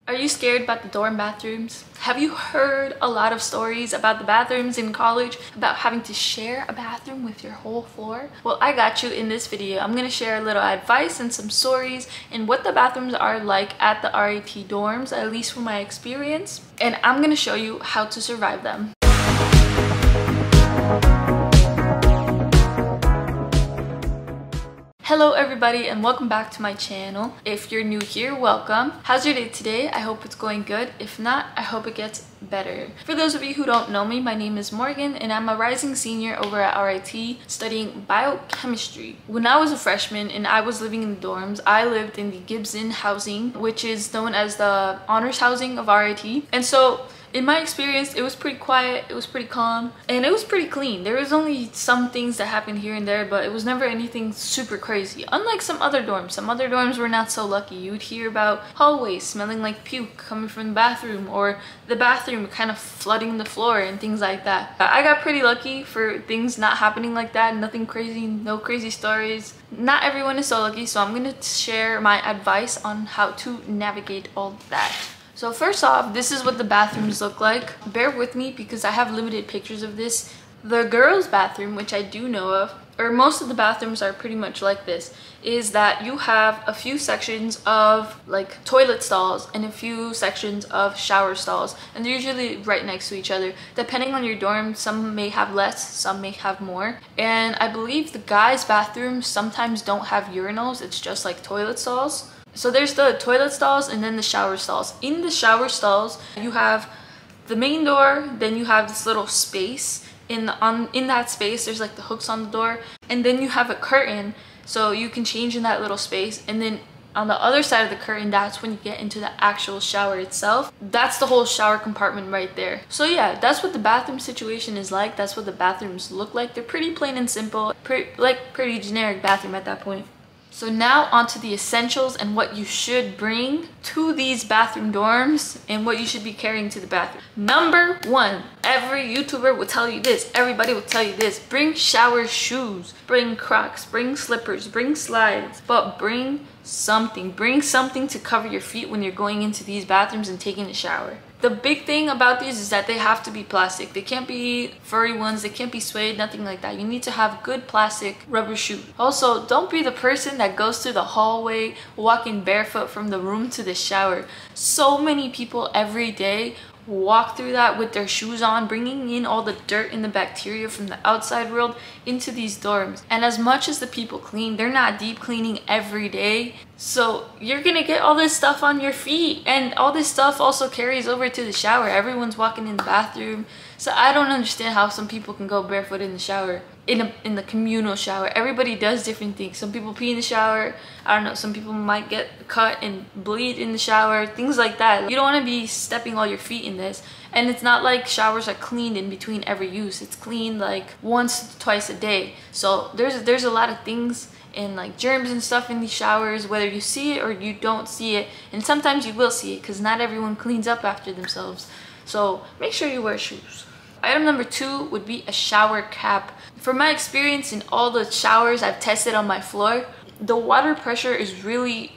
Are you scared about the dorm bathrooms? Have you heard a lot of stories about the bathrooms in college, about having to share a bathroom with your whole floor? Well, I got you in this video. I'm gonna share a little advice and some stories and what the bathrooms are like at the RIT dorms, at least from my experience. And I'm gonna show you how to survive them. Hello everybody and welcome back to my channel. If you're new here, welcome. How's your day today? I hope it's going good. If not, I hope it gets better. For those of you who don't know me, my name is Morgan and I'm a rising senior over at RIT studying biochemistry. When I was a freshman and I was living in the dorms, I lived in the Gibson housing, which is known as the honors housing of RIT. And so in my experience, it was pretty quiet, it was pretty calm, and it was pretty clean. There was only some things that happened here and there, but it was never anything super crazy. Unlike some other dorms were not so lucky. You would hear about hallways smelling like puke coming from the bathroom, or the bathroom kind of flooding the floor and things like that. I got pretty lucky for things not happening like that, nothing crazy, no crazy stories. Not everyone is so lucky, so I'm gonna share my advice on how to navigate all that. So first off, this is what the bathrooms look like. Bear with me because I have limited pictures of this. The girls' bathroom, which I do know of, or most of the bathrooms are pretty much like this, is that you have a few sections of like toilet stalls and a few sections of shower stalls, and they're usually right next to each other. Depending on your dorm, some may have less, some may have more. And I believe the guys' bathrooms sometimes don't have urinals, it's just like toilet stalls. So there's the toilet stalls and then the shower stalls. In the shower stalls, you have the main door, then you have this little space. In that space, there's like the hooks on the door, and then you have a curtain, so you can change in that little space. And then on the other side of the curtain, that's when you get into the actual shower itself. That's the whole shower compartment right there. So yeah, that's what the bathroom situation is like. That's what the bathrooms look like. They're pretty plain and simple, pretty generic bathroom at that point. So now onto the essentials and what you should bring to these bathroom dorms and what you should be carrying to the bathroom. Number one, every YouTuber will tell you this, everybody will tell you this: bring shower shoes, bring Crocs, bring slippers, bring slides, but bring something to cover your feet when you're going into these bathrooms and taking a shower. The big thing about these is that they have to be plastic. They can't be furry ones, they can't be suede, nothing like that. You need to have good plastic rubber shoe. Also, don't be the person that goes through the hallway walking barefoot from the room to the shower. So many people every day walk through that with their shoes on, bringing in all the dirt and the bacteria from the outside world into these dorms. And as much as the people clean, they're not deep cleaning every day, so you're gonna get all this stuff on your feet, and all this stuff also carries over to the shower. Everyone's walking in the bathroom, so I don't understand how some people can go barefoot in the shower, in the communal shower. Everybody does different things. Some people pee in the shower, I don't know, some people might get cut and bleed in the shower, things like that. You don't want to be stepping all your feet in this. And it's not like showers are cleaned in between every use. It's cleaned like once, twice a day. So there's a lot of things and like germs and stuff in these showers, whether you see it or you don't see it. And sometimes you will see it because not everyone cleans up after themselves. So make sure you wear shoes. Item number two would be a shower cap. From my experience in all the showers I've tested on my floor, the water pressure is really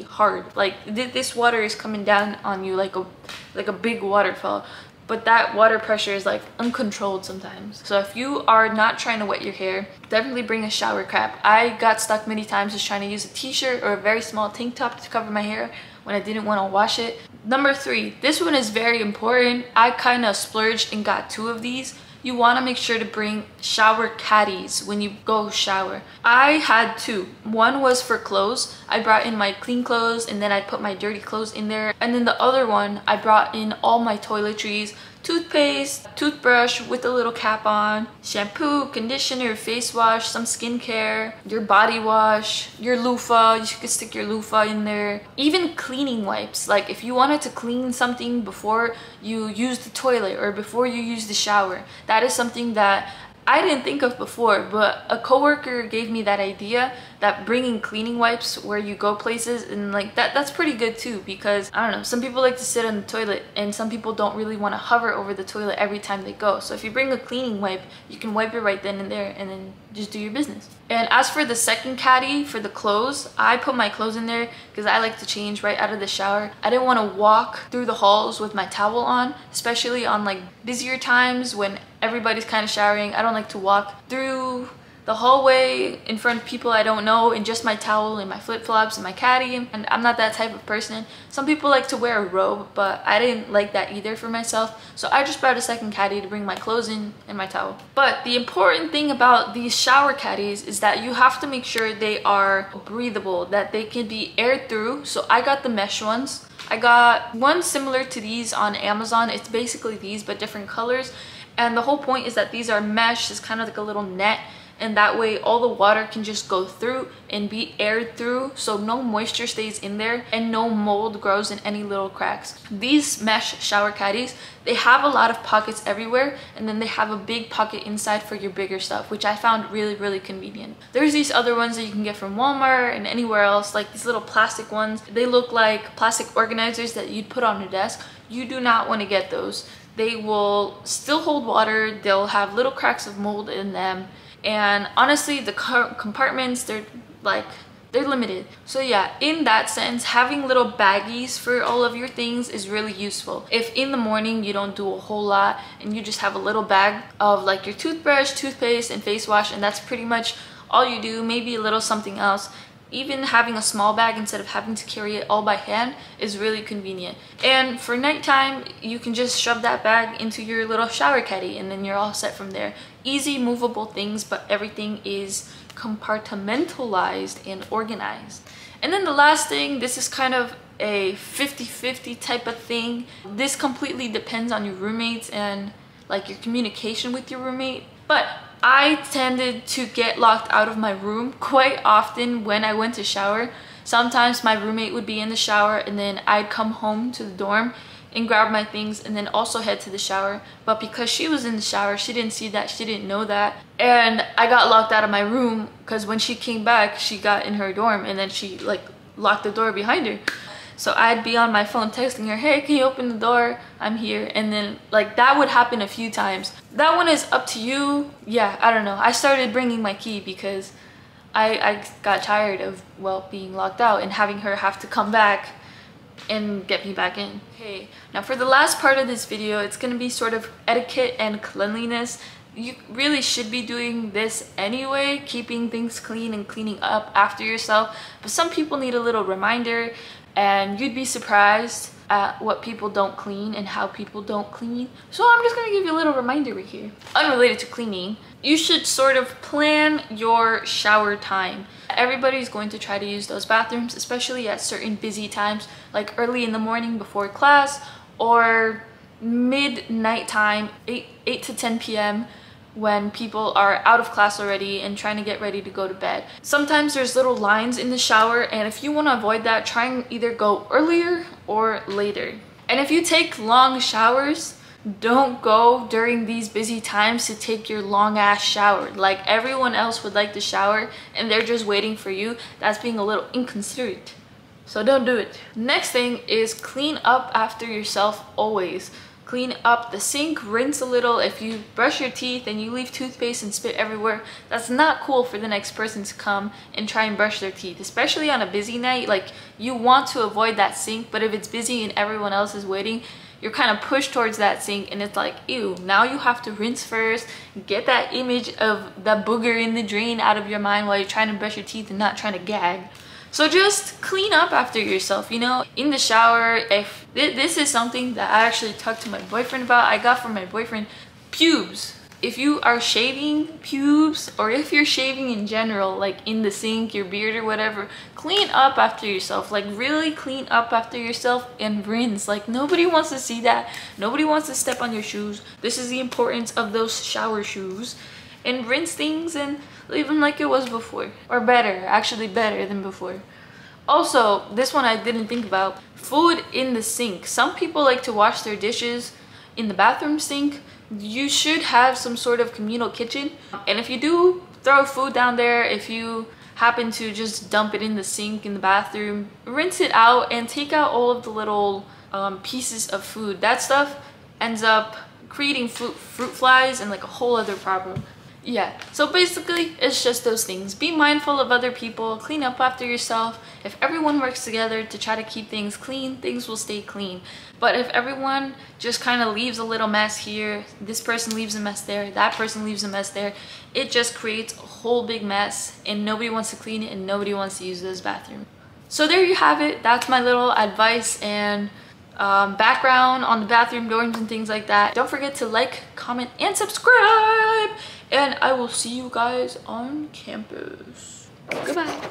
hard. Like this water is coming down on you like a big waterfall, but that water pressure is like uncontrolled sometimes. So if you are not trying to wet your hair, definitely bring a shower cap. I got stuck many times just trying to use a t-shirt or a very small tank top to cover my hair when I didn't want to wash it. Number three, this one is very important. I kind of splurged and got two of these. You want to make sure to bring shower caddies when you go shower. I had two. One was for clothes. I brought in my clean clothes and then I put my dirty clothes in there. And then the other one, I brought in all my toiletries, toothpaste, toothbrush with a little cap on, shampoo, conditioner, face wash, some skincare, your body wash, your loofah. You could stick your loofah in there. Even cleaning wipes. Like if you wanted to clean something before you use the toilet or before you use the shower, that is something that I didn't think of before, but a coworker gave me that idea that bringing cleaning wipes where you go places, and like that's pretty good too, because I don't know, some people like to sit on the toilet and some people don't really want to hover over the toilet every time they go. So if you bring a cleaning wipe, you can wipe it right then and there and then just do your business. And as for the second caddy for the clothes, I put my clothes in there because I like to change right out of the shower. I didn't want to walk through the halls with my towel on, especially on like busier times when everybody's kind of showering. I don't like to walk through the hallway in front of people I don't know in just my towel and my flip-flops and my caddy, and I'm not that type of person. Some people like to wear a robe, but I didn't like that either for myself, so I just brought a second caddy to bring my clothes in and my towel. But the important thing about these shower caddies is that you have to make sure they are breathable, that they can be aired through. So I got the mesh ones. I got one similar to these on Amazon. It's basically these but different colors, and the whole point is that these are mesh. It's kind of like a little net, and that way all the water can just go through and be aired through, so no moisture stays in there and no mold grows in any little cracks. These mesh shower caddies, they have a lot of pockets everywhere, and then they have a big pocket inside for your bigger stuff, which I found really convenient. There's these other ones that you can get from Walmart and anywhere else, like these little plastic ones. They look like plastic organizers that you'd put on your desk. You do not want to get those. They will still hold water, they'll have little cracks of mold in them, and honestly the compartments, they're limited. So yeah, in that sense, having little baggies for all of your things is really useful. If in the morning you don't do a whole lot and you just have a little bag of like your toothbrush, toothpaste, and face wash, and that's pretty much all you do, maybe a little something else, even having a small bag instead of having to carry it all by hand is really convenient. And for nighttime, you can just shove that bag into your little shower caddy and then you're all set from there. Easy movable things, but everything is compartmentalized and organized. And then the last thing, this is kind of a 50-50 type of thing. This completely depends on your roommates and like your communication with your roommate, but I tended to get locked out of my room quite often when I went to shower. Sometimes my roommate would be in the shower and then I'd come home to the dorm and grab my things and then also head to the shower. But because she was in the shower, she didn't see that, she didn't know that. And I got locked out of my room because when she came back, she got in her dorm and then she like locked the door behind her. So I'd be on my phone texting her, hey, can you open the door? I'm here. And then like that would happen a few times. That one is up to you. Yeah, I don't know. I started bringing my key because I got tired of, well, being locked out and having her have to come back and get me back in. Okay, now for the last part of this video, it's gonna be sort of etiquette and cleanliness. You really should be doing this anyway, keeping things clean and cleaning up after yourself. But some people need a little reminder, and you'd be surprised at what people don't clean and how people don't clean. So I'm just gonna give you a little reminder right here. Unrelated to cleaning, you should sort of plan your shower time. Everybody's going to try to use those bathrooms, especially at certain busy times, like early in the morning before class or midnight time, 8 to 10 p.m. when people are out of class already and trying to get ready to go to bed. Sometimes there's little lines in the shower, and if you want to avoid that, try and either go earlier or later. And if you take long showers, don't go during these busy times to take your long ass shower. Like everyone else would like to shower and they're just waiting for you. That's being a little inconsiderate. So don't do it. Next thing is clean up after yourself always. Clean up the sink, rinse a little. If you brush your teeth and you leave toothpaste and spit everywhere, that's not cool for the next person to come and try and brush their teeth, especially on a busy night. Like, you want to avoid that sink, but if it's busy and everyone else is waiting, you're kind of pushed towards that sink and it's like, ew, now you have to rinse first, get that image of that booger in the drain out of your mind while you're trying to brush your teeth and not trying to gag. So just clean up after yourself, you know, in the shower. If this is something that I actually talked to my boyfriend about, I got from my boyfriend, pubes. If you are shaving pubes, or if you're shaving in general, like in the sink, your beard or whatever, clean up after yourself. Like really clean up after yourself and rinse. Like nobody wants to see that. Nobody wants to step on your shoes. This is the importance of those shower shoes. And rinse things and leave them like it was before, or better, actually better than before. Also, this one I didn't think about, food in the sink. Some people like to wash their dishes in the bathroom sink. you should have some sort of communal kitchen. And if you do throw food down there, if you happen to just dump it in the sink in the bathroom, rinse it out and take out all of the little pieces of food. That stuff ends up creating fruit flies and like a whole other problem. Yeah, so basically it's just those things. Be mindful of other people, clean up after yourself. If everyone works together to try to keep things clean, things will stay clean. But if everyone just kind of leaves a little mess here, this person leaves a mess there, that person leaves a mess there, it just creates a whole big mess and nobody wants to clean it and nobody wants to use those bathrooms. So there you have it. That's my little advice and background on the bathroom dorms and things like that. Don't forget to like, comment, and subscribe. And I will see you guys on campus. Goodbye.